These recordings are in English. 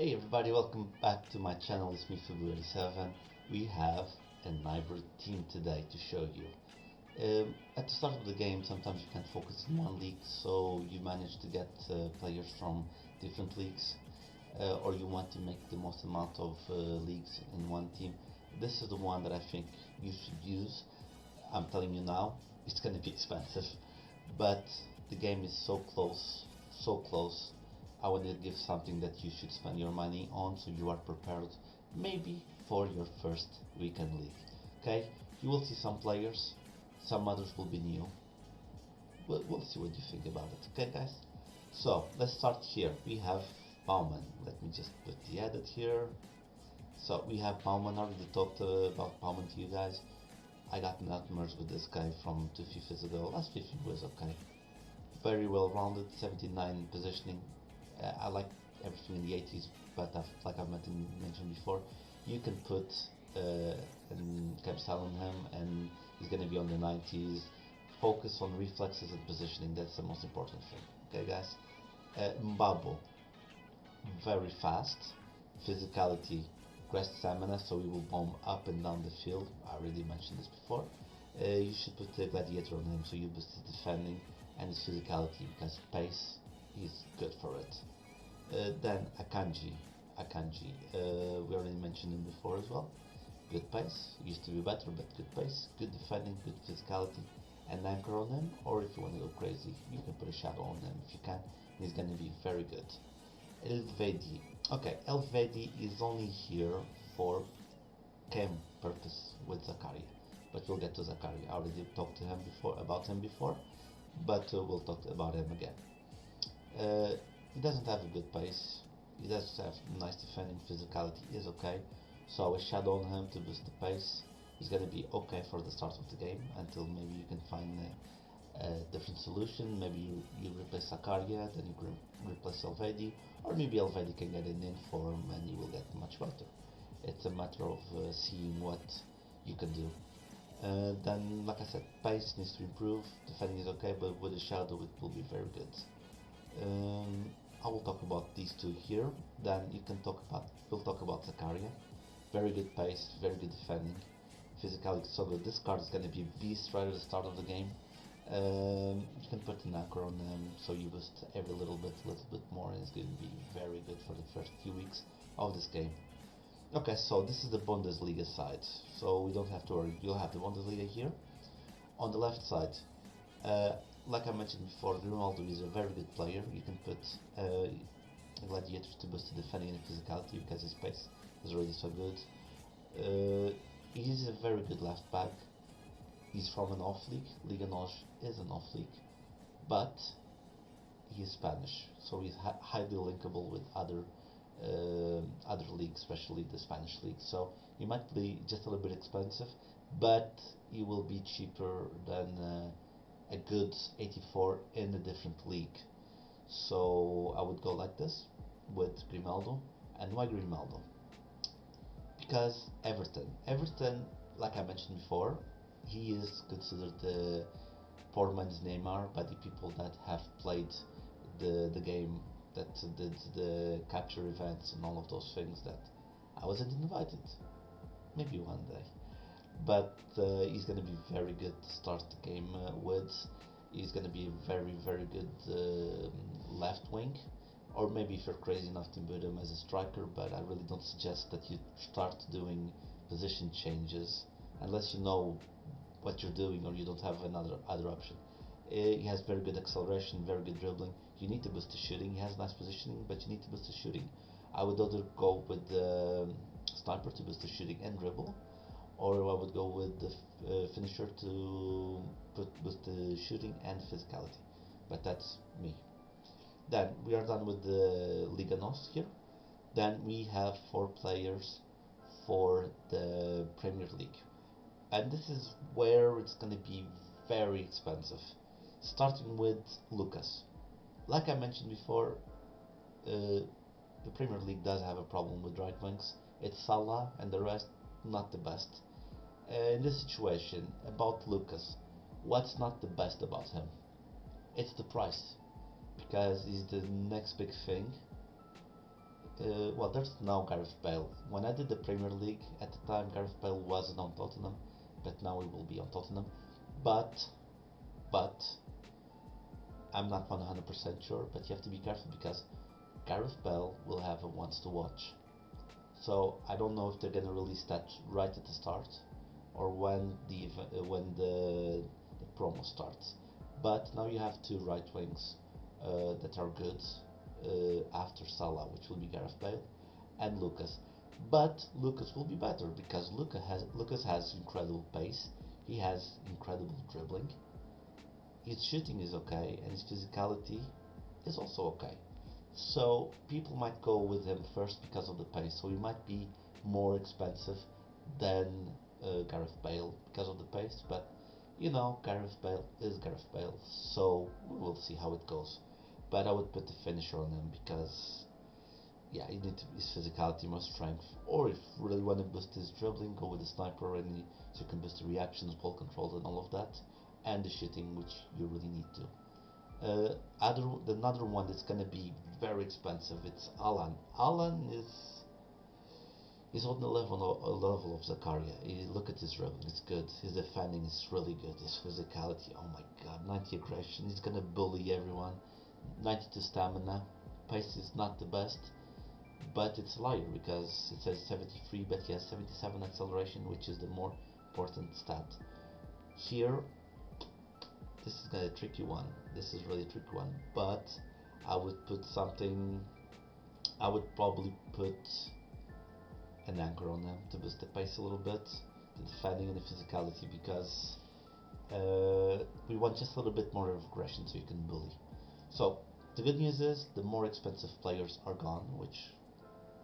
Hey everybody, welcome back to my channel. It's me, February 7. We have a hybrid team today to show you. At the start of the game, sometimes you can't focus in one league, so you manage to get players from different leagues, or you want to make the most amount of leagues in one team. This is the one that I think you should use. I'm telling you now, it's gonna be expensive, but the game is so close, so close. I want to give something that you should spend your money on so you are prepared maybe for your first weekend league. Okay, you will see some players, some others will be new. We'll see what you think about it. Okay guys, so let's start here. We have Bauman. Let me just put the edit here. So we have Bauman. I already talked about Bauman to you guys. I got nightmares with this guy from 2 FIFAs ago. Last FIFA was okay. Very well rounded, 79 positioning. I like everything in the 80s, but like I mentioned before, you can put camp style on him and he's going to be on the 90s. Focus on reflexes and positioning, that's the most important thing. Okay guys, Mbabo, very fast, physicality, great stamina, so he will bomb up and down the field. I already mentioned this before. You should put a gladiator on him so you boost his defending and his physicality, because pace is good for it. Then Akanji, we already mentioned him before as well. Good pace, used to be better, but good pace, good defending, good physicality, and anchor on him. Or if you want to go crazy, you can put a shadow on him if you can. He's going to be very good. Elvedi, okay, Elvedi is only here for chem purpose with Zakaria, but we'll get to Zakaria. I already talked to him before about him before, but we'll talk about him again. He doesn't have a good pace. He does have nice defending, physicality is okay. So a shadow on him to boost the pace. He's gonna be okay for the start of the game until maybe you can find a different solution. Maybe you replace Zakaria, then you can replace Elvedi, or maybe Elvedi can get an inform and you will get much better. It's a matter of seeing what you can do. Then, like I said, pace needs to improve. Defending is okay, but with a shadow it will be very good. I will talk about these two here. Then we'll talk about Zakaria. Very good pace, very good defending, physicality so good. This card is going to be a beast right at the start of the game. You can put an anchor on them so you boost every little bit more, and it's going to be very good for the first few weeks of this game. Okay, so this is the Bundesliga side, so we don't have to worry. You'll have the Bundesliga here. On the left side, like I mentioned before, Grimaldo is a very good player. You can put a gladiator to boost the defending and physicality because his pace is already so good. He's a very good left back. He's from an off league. Liga NOS is an off league, but he's Spanish, so he's highly linkable with other leagues, especially the Spanish league. So he might be just a little bit expensive, but he will be cheaper than a good 84 in a different league. So I would go like this with Grimaldo. And why Grimaldo? Because Everton, like I mentioned before, he is considered the poor man's Neymar by the people that have played the game, that did the capture events and all of those things that I wasn't invited. Maybe one day. But he's going to be very good to start the game with. He's going to be a very good left wing, or maybe if you're crazy enough to put him as a striker, but I really don't suggest that you start doing position changes unless you know what you're doing or you don't have other option. He has very good acceleration, very good dribbling. You need to boost the shooting. He has nice positioning, but you need to boost the shooting. I would either go with the sniper to boost the shooting and dribble, or I would go with the finisher to boost the shooting and physicality. But that's me. Then we are done with the Liga NOS here. Then we have 4 players for the Premier League, and this is where it's going to be very expensive. Starting with Lucas. Like I mentioned before, the Premier League does have a problem with right wings. It's Salah and the rest not the best. In this situation, about Lucas, what's not the best about him? It's the price, because he's the next big thing. well, there's now Gareth Bale. When I did the Premier League at the time, Gareth Bale wasn't on Tottenham, but now he will be on Tottenham. But I'm not 100% sure. But you have to be careful because Gareth Bale will have a once to watch. So I don't know if they're gonna release that right at the start or when the promo starts. But now you have two right wings that are good after Salah, which will be Gareth Bale and Lucas. But Lucas will be better because Lucas has incredible pace. He has incredible dribbling. His shooting is okay, and his physicality is also okay. So people might go with him first because of the pace. So he might be more expensive than Gareth Bale because of the pace. But you know, Gareth Bale is Gareth Bale. So we will see how it goes. But I would put the finisher on him because yeah, you need his physicality, more strength, or if you really want to boost his dribbling, go with the sniper, and so you can boost the reactions, ball control, and all of that, and the shooting, which you really need to. Another one that's gonna be very expensive. It's Alan. Alan is on the level of Zakaria. Look at his dribbling; it's good. His defending is really good. His physicality, oh my god, 90 aggression. He's gonna bully everyone. 92 stamina. Pace is not the best, but it's a liar because it says 73, but he has 77 acceleration, which is the more important stat. Here, this is a tricky one. This is really a tricky one, but I would put something. I would probably put an anchor on him to boost the pace a little bit, the defending and the physicality, because we want just a little bit more of aggression so you can bully. So the good news is the more expensive players are gone, which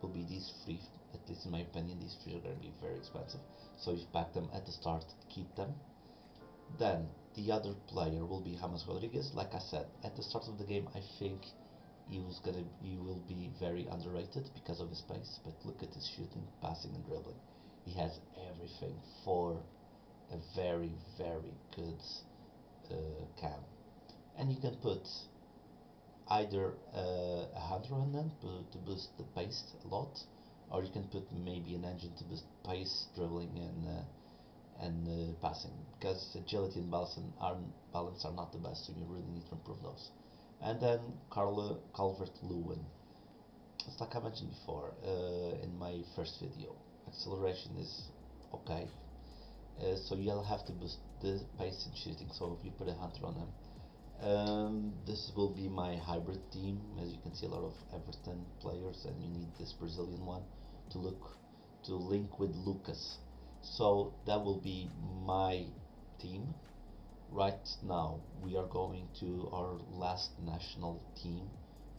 will be these three. At least in my opinion, these three are going to be very expensive. So if you pack them at the start, keep them. Then the other player will be James Rodriguez. Like I said, at the start of the game, I think he will be very underrated because of his pace. But look at his shooting, passing, and dribbling. He has everything for a very, very good cam. And you can put either a hunter on them to boost the pace a lot, or you can put maybe an engine to boost pace, dribbling, and passing, because agility and balance are not the best, so you really need to improve those. And then Calvert-Lewin. It's like I mentioned before in my first video, acceleration is okay, so you'll have to boost the pace and shooting, so if you put a hunter on him. This will be my hybrid team. As you can see, a lot of Everton players, and you need this Brazilian one to link with Lucas. So that will be my team. Right now, we are going to our last national team,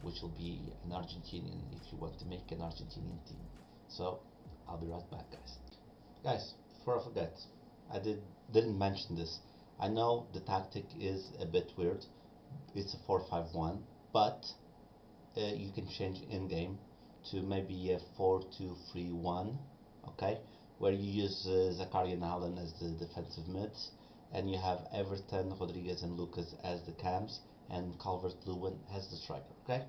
which will be an Argentinian. If you want to make an Argentinian team, so I'll be right back, guys. Guys, before I forget, I didn't mention this. I know the tactic is a bit weird. It's a 4-5-1, but you can change in game to maybe a 4-2-3-1. Okay, where you use Zakaria and Allen as the defensive mids, and you have Everton, Rodriguez, and Lucas as the cams, and Calvert-Lewin as the striker. Okay,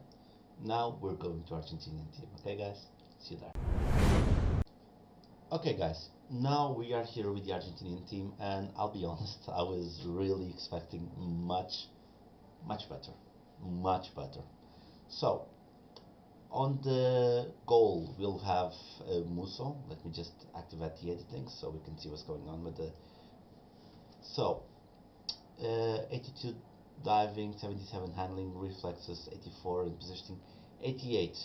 now we're going to Argentinian team. Okay, guys, see you there. Okay, guys, now we are here with the Argentinian team, and I'll be honest, I was really expecting much better. So on the goal we'll have Musso. Let me just activate the editing so we can see what's going on with the. So 82 diving, 77 handling, reflexes 84, and positioning 88.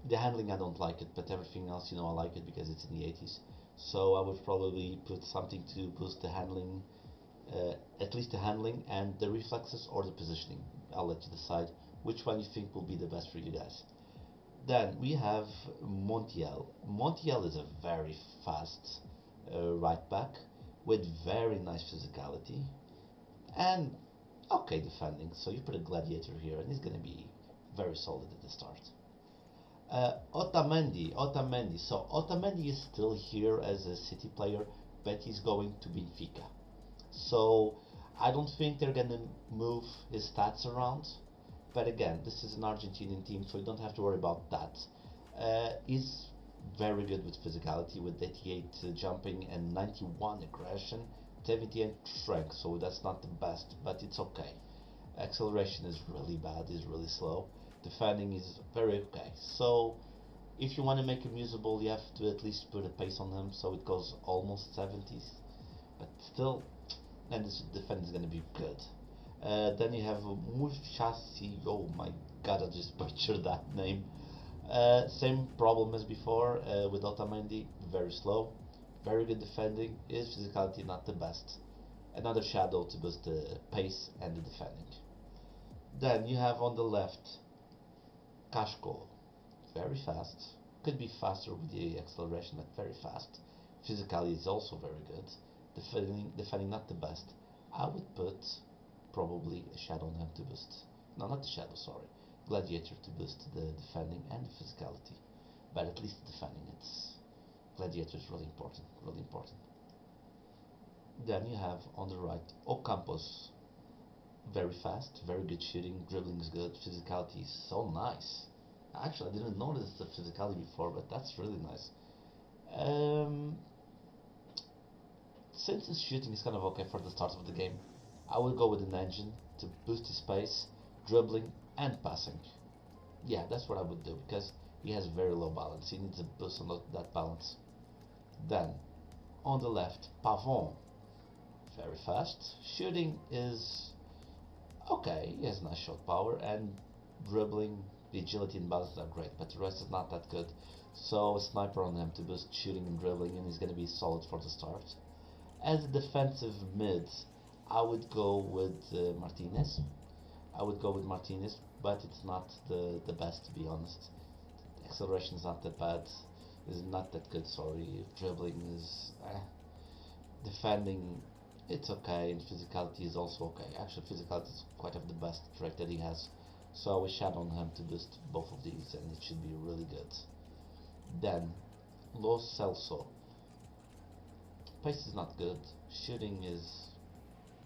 The handling I don't like it, but everything else, I like it because it's in the 80s. So I would probably put something to boost the handling, at least the handling and the reflexes, or the positioning. I'll let you decide which one you think will be the best for you guys. Then we have Montiel. Montiel is a very fast right back with very nice physicality and okay defending. So you put a gladiator here, and he's going to be very solid at the start. Otamendi. So Otamendi is still here as a City player, but he's going to Benfica. So I don't think they're gonna move his stats around. But again, this is an Argentinian team, so you don't have to worry about that. Is very good with physicality with 88 jumping and 91 aggression, 78 strength, so that's not the best, but it's okay. Acceleration is really bad, is really slow. Defending is very okay. So if you want to make him usable, you have to at least put a pace on him so it goes almost 70s, but still, and this defense is going to be good. Then you have Mushasi. Oh my god, I just butchered that name. Same problem as before with Otamendi, very slow, very good defending, his physicality not the best. Another shadow to boost the pace and the defending. Then you have on the left Kashko, very fast, could be faster with the acceleration but very fast. Physicality is also very good, defending not the best. I would put probably a shadow on him to boost, no, not the shadow, sorry, gladiator to boost the defending and the physicality, but at least defending, it's gladiator is really important, really important. Then you have on the right Ocampos, very fast, very good shooting, dribbling is good, physicality is so nice. Actually, I didn't notice the physicality before, but that's really nice. Um, since his shooting is kind of okay for the start of the game, I will go with an engine to boost his pace, dribbling, and passing. Yeah, that's what I would do because he has very low balance. He needs a boost on that balance. Then, on the left, Pavon, very fast. Shooting is okay. He has nice shot power and dribbling. The agility and balance are great, but the rest is not that good. So a sniper on him to boost shooting and dribbling, and he's going to be solid for the start. As a defensive mid, I would go with Martinez. I would go with Martinez, but it's not the best, to be honest. Acceleration is not that bad, is not that good. Sorry, dribbling is defending. It's okay, and physicality is also okay. Actually, physicality is quite of the best trait that he has. So I will shadow on him to boost both of these, and it should be really good. Then, Lo Celso. Pace is not good. Shooting is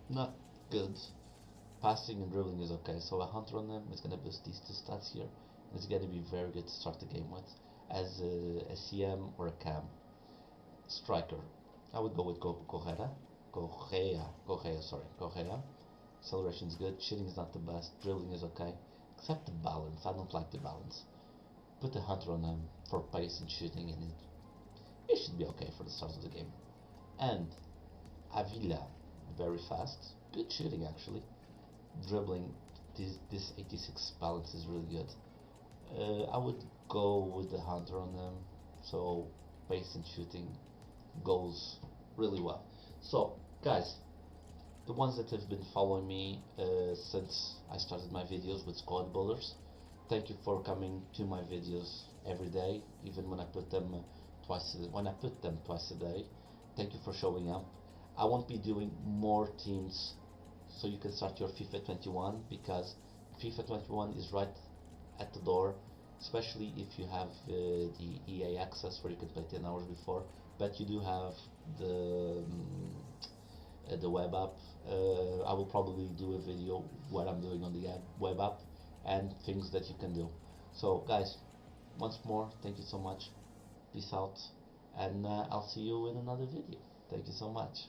not good. Passing and dribbling is okay. So a hunter on him is going to boost these two stats here. And it's going to be very good to start the game with as a CM or a cam. Striker. I would go with Correa. Acceleration is good. Shooting is not the best. Dribbling is okay. Except the balance. I don't like the balance. Put a hunter on him for pace and shooting, and it should be okay for the start of the game. And Avila, very fast. Good shooting actually. Dribbling, this 86 balance is really good. I would go with the hunter on him, so pace and shooting goes really well. So guys, the ones that have been following me since I started my videos with squad builders, thank you for coming to my videos every day, even when I put them twice a day. Thank you for showing up. I won't be doing more teams so you can start your FIFA 21, because FIFA 21 is right at the door, especially if you have the EA access where you can play 10 hours before, but you do have the web app. I will probably do a video what I'm doing on the web app and things that you can do. So guys, once more, thank you so much. Peace out, and I'll see you in another video. Thank you so much.